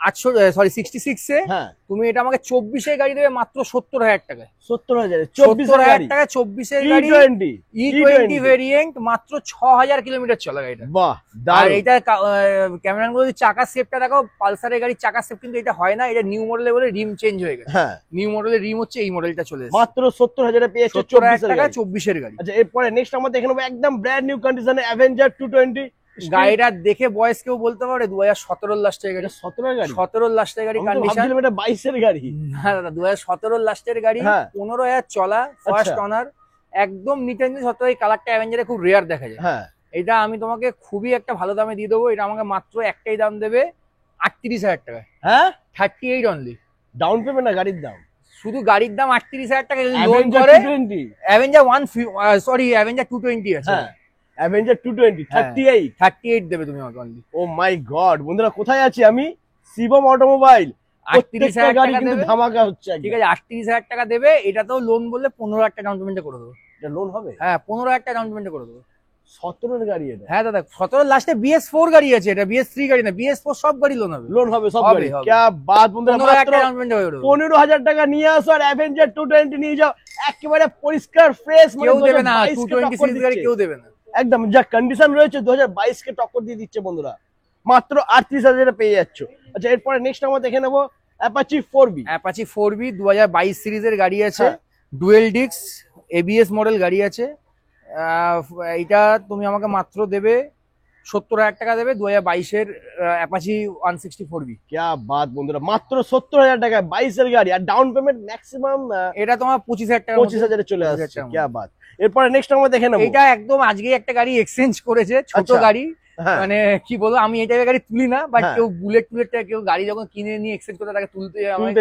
66 এ, হ্যাঁ তুমি এটা আমাকে 24 এর গাড়ি দেবে মাত্র 70000 টাকায়। 70000 24 এর গাড়ি টাকা, 24 এর গাড়ি E20 ভেরিয়েন্ট, মাত্র 6000 কিলোমিটার চলা গাড়িটা। বাহ, আর এটা ক্যামেরা গুলো চাকার শেপটা দেখো, পালসারের গাড়ির চাকার শেপ কিন্তু এটা হয় না, এটা নিউ মডেলে বলে রিম চেঞ্জ হয়ে গেছে। হ্যাঁ, নিউ মডেলের রিম হচ্ছে এই মডেলটা চলে এসেছে, মাত্র 70000 এ পেয়েছো 70000 টাকা 24 এর গাড়ি। আচ্ছা, এরপরে নেক্সট আমরা দেখে নেবো একদম ব্র্যান্ড নিউ কন্ডিশনে অ্যাভেঞ্জার 220। গাড়িটা দেখে বয়স কেউ বলতে পারে 2017 লাস্টের গাড়ি। 17 এর গাড়ি, 17 লাস্টের গাড়ি কন্ডিশন। এটা 22 এর গাড়ি। না দাদা, 2017 লাস্টের গাড়ি, 15000 চলা, ফার্স্ট ওনার, একদম নিট এন্ড ক্লিন। এই কালারটা অ্যাভেঞ্জারে খুব রেয়ার দেখা যায়। হ্যাঁ, এটা আমি তোমাকে খুবই একটা ভালো দামে দিয়ে দেবো। এটা আমাকে মাত্র একটাই দাম দেবে 38000 টাকা। হ্যাঁ, 38 অনলি। ডাউন পেমেন্ট না গাড়ির দাম? শুধু গাড়ির দাম 38000 টাকা। যদি লোন করে অ্যাভেঞ্জার 220 আছে। হ্যাঁ, অ্যাভেঞ্জার 220 38 দেবে তুমি আমাকে অনলি। ও মাই গড বন্ধুরা, কোথায় আছি আমি? শিবম অটোমোবাইল। 38000 গাড়ি টাকা কিন্তু দেবে, ধামাকা হচ্ছে, ঠিক আছে। 38000 টাকা দেবে, এটাতেও লোন বললে 15000 টাকা ডাউন পেমেন্টে করে দেবো। এটা লোন হবে? হ্যাঁ, 15000 টাকা ডাউন পেমেন্টে করে দেবো। 17 এর গাড়ি এটা? হ্যাঁ দাদা, 17 লাস্টে BS4 গাড়ি আছে, এটা BS3 গাড়ি না, BS4 সব গাড়ি লোন হবে। লোন হবে সব গাড়ি? কি বাত বন্ধুরা, 15000 টাকা নিয়ে আসো আর অ্যাভেঞ্জার 220 নিয়ে যাও, একেবারে পরিষ্কার ফ্রেশ। কেউ দেবে না 220 সিরিজ গাড়ি, কেউ দেবে না। একদম যা কন্ডিশন রয়েছে 2022 কে টক্কর দিয়ে দিচ্ছে বন্ধুরা, মাত্র 38000 এ পেয়ে যাচ্ছ। আচ্ছা, এরপরে নেক্সট আমরা দেখে নেবো অ্যাপাচি 4B। অ্যাপাচি 4B 2022 সিরিজের গাড়ি আছে, ডুয়েল ডিস্ক ABS মডেল গাড়ি আছে। এইটা তুমি আমাকে মাত্র দেবে 70000 টাকা দেবে, 2022 এর অ্যাপাচি 164B। কি বাত বন্ধুরা, মাত্র 70000 টাকায় 22 এর গাড়ি, আর ডাউন পেমেন্ট ম্যাক্সিমাম এটা তোমার 25000 টাকা, 25000 এ চলে আসছে। কি বাত। এরপরে নেক্সট আমরা দেখে নেবো, এটা একদম আজকে একটা গাড়ি এক্সচেঞ্জ করেছে, ছোট গাড়ি। মানে কি বলবো, আমি এই টাইপের গাড়ি তুলি না, বাট কেউ বুলেট কেউ গাড়ি যখন কিনে নিয়ে এক্সচেঞ্জ করতে তাকে তুলতেই হয়,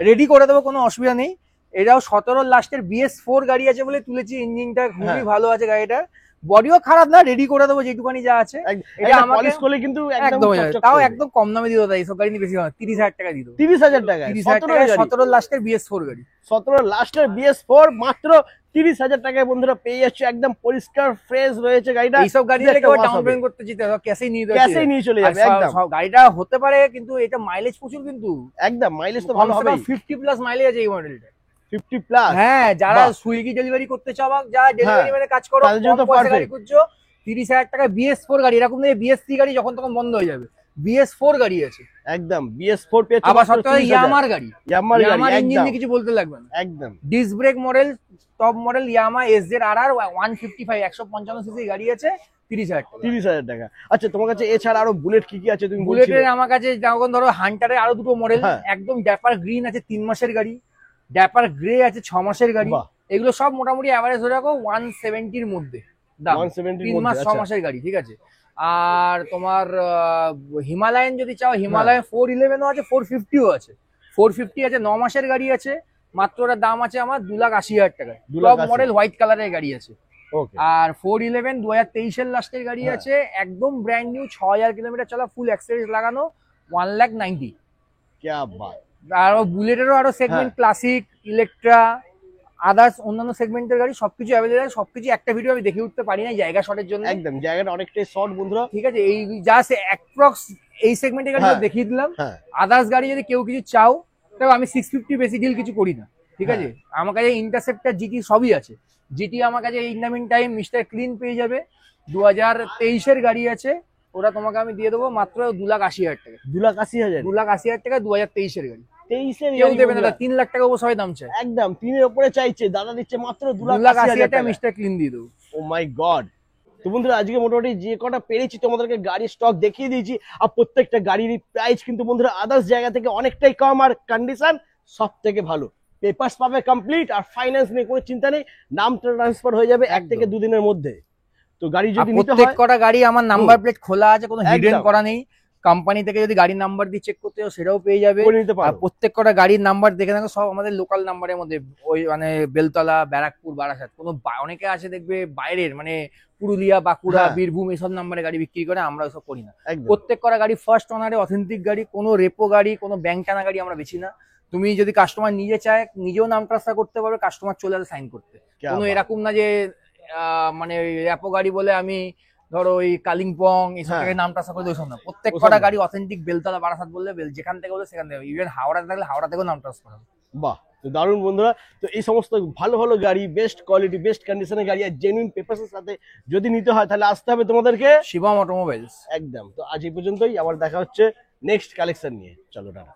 রেডি করে দেবো, কোনো অসুবিধা নেই। এটাও 17 লাস্টের BS4 গাড়ি আছে বলে তুলেছি, ইঞ্জিনটা খুবই ভালো আছে গাড়িটা, বডিও খারাপ না, রেডি করে দেবো যেটুকানি যা আছে। এটা আমাকে করলে কিন্তু একদম, তাও একদম কম দামে দিয়ে দেবো, এইসব গাড়ি বেশি হয় 30000 টাকা দিয়ে দেবো। 30000 টাকা? 17 লাস্টের BS4 গাড়ি, 17 লাস্টের BS4 মাত্র 30000 টাকায় বন্ধুরা পেয়ে যাচ্ছে, একদম পরিষ্কার ফ্রেশ রয়েছে গাড়িটা। এইসব গাড়ি কেউ ডাউন পেমেন্ট করতে যেতে হবে, ক্যাশেই নিয়ে চলে যাবে একদম। গাড়িটা হতে পারে, কিন্তু এটা মাইলেজ প্রচুর, কিন্তু একদম মাইলেজ তো ভালো হবে, 50+ মাইলেজ আছে এই মডেলটা। 50+? হ্যাঁ, যারা সুইগি ডেলিভারি করতে চাও, যারা ডেলিভারি ম্যানে কাজ করো, তাদের জন্য তো পারফেক্ট। 30000 টাকা BS4 গাড়ি, এরকম নয় BS3 গাড়ি যখন তখন বন্ধ হয়ে যাবে, BS4 গাড়ি আছে একদম। BS4 পেয়েছে, আবার সবথেকে ইয়ামার গাড়ি, ইয়ামার ইঞ্জিন নিয়ে কিছু বলতে লাগবে না, একদম। Disc brake model, top model ইয়ামা SZRR 155 155 সিসি গাড়ি আছে, 30000 টাকা। আচ্ছা, তোমার কাছে এছাড়া আরো বুলেট কি কি আছে তুমি? বুলেটের আমার কাছে যখন ধরো হান্টারের আরো দুটো মডেল, একদম ড্যাপার গ্রিন আছে 3 মাসের গাড়ি, ড্যাপার গ্রে আছে 6 মাসের গাড়ি। এগুলো সব মোটামুটি এভারেজ ধরে রাখো 170 এর মধ্যে দাম, 3 মাস 6 মাসের গাড়ি, ঠিক আছে। আর তোমার হিমালয়ান যদি চাও, হিমালয়ান 411 ও আছে, 450 ও আছে, 450 আছে 9 মাসের গাড়ি আছে, মাত্র ওটার দাম আছে আমার 2,80,000 টাকা। টপ মডেল হোয়াইট কালারের গাড়ি আছে। আর 411 2023 এর লাস্টের গাড়ি আছে, একদম ব্র্যান্ড নিউ, 6000 কিলোমিটার চলা, ফুল অ্যাক্সেসরিজ লাগানো, 1,90,000। কি বাত। আর বুলেটেরও আরো সেগমেন্ট, ক্লাসিক, ইলেকট্রা, আদার্স অন্যান্য সেগমেন্টের গাড়ি সবকিছু অ্যাভেলেবল আছে। সবকিছু একটা ভিডিও আমি দেখে উঠতে পারি না, জায়গা শর্টের জন্য। একদম, জায়গাটা অনেকটাই শর্ট বন্ধুরা, ঠিক আছে। এই জাস্ট অ্যাপ্রক্স এই সেগমেন্টের গাড়ি দেখিয়ে দিলাম। আদার্স গাড়ি যদি কেউ কিছু চাও, তবে আমি 650 বেশি ডিল কিছু করি না, ঠিক আছে। আমার কাছে ইন্টারসেপ্টর জিটি সবই আছে। জিটি আমার কাছে in the meantime mister clean পেয়ে যাবে, 2023 এর গাড়ি আছে, ওটা তোমাকে আমি দিয়ে দেবো মাত্র 2,80,000 টাকা। 2,80,000 টাকা 2023 এর গাড়ি। 23 এর কেউ দেবে না, 3 লাখ টাকা সবাই দাম চায়, একদম 3 এর উপরে চাইছে, দাদা দিচ্ছে মাত্র 2,80,000 টাকা মিস্টার ক্লিন দিয়ে দেবো। ও মাই গড। তো বন্ধুরা, আজকে মোটামুটি যে কটা পেরেছি তোমাদেরকে গাড়ির স্টক দেখিয়ে দিয়েছি, আর প্রত্যেকটা গাড়ির প্রাইস কিন্তু বন্ধুরা আদার্স জায়গা থেকে অনেকটাই কম, আর কন্ডিশন সব থেকে ভালো। পেপারস পাবে কমপ্লিট, আর ফাইন্যান্স নিয়ে কোনো চিন্তা নেই, নাম ট্রান্সফার হয়ে যাবে 1 থেকে 2 দিনের মধ্যে। তো গাড়ি যদি নিতে প্রত্যেক হয় কটা গাড়ি আমার নাম্বার প্লেট খোলা আছে, কোনো হিডেন একদম। করা নেই। কোম্পানি থেকে যদি গাড়ির নাম্বার দিয়ে চেক করতে চাও সেটাও পেয়ে যাবে। করে নিতে আর পারো। প্রত্যেক কটা গাড়ির নাম্বার দেখে দেখো সব আমাদের লোকাল নাম্বারের মধ্যে, ওই মানে বেলতলা, ব্যারাকপুর, বারাসাত। কোনো অনেকে আছে দেখবে বাইরের, মানে পুরুলিয়া, বাঁকুড়া, হ্যাঁ। বীরভূম এসব নাম্বারে গাড়ি বিক্রি করে, আমরা ওসব করি না। একদম। প্রত্যেক কটা গাড়ি ফার্স্ট ওনারে অথেন্টিক গাড়ি, কোনো রেপো গাড়ি, কোনো ব্যাংক টানা গাড়ি আমরা বেচি না। তুমি যদি কাস্টমার নিজে চায় নিজেও নাম ট্রান্সফার করতে পারবে, কাস্টমার চলে আসে সাইন করতে। क्या কোনো बात। এরকম না যে মানে র্যাপো গাড়ি বলে আমি ধরো ওই কালিম্পং এইসব হ্যাঁ। থেকে নাম ট্রান্সফার করে ওইসব না। প্রত্যেক ওসব কটা না। গাড়ি অথেন্টিক, বেলতলা, বারাসাত বললে যেখান থেকে বলে সেখান থেকে, ইভেন হাওড়াতে থাকলে হাওড়া থেকেও নাম ট্রান্সফার হবে। বাহ, তো দারুণ বন্ধুরা। তো এই সমস্ত ভালো ভালো গাড়ি, বেস্ট কোয়ালিটি, বেস্ট কন্ডিশনের গাড়ি আর জেনুইন পেপারসের সাথে যদি নিতে হয় তাহলে আসতে হবে তোমাদেরকে শিবম অটোমোবাইলস। একদম। তো আজ এই পর্যন্তই, আবার দেখা হচ্ছে নেক্সট কালেকশন নিয়ে। চলো টাটা।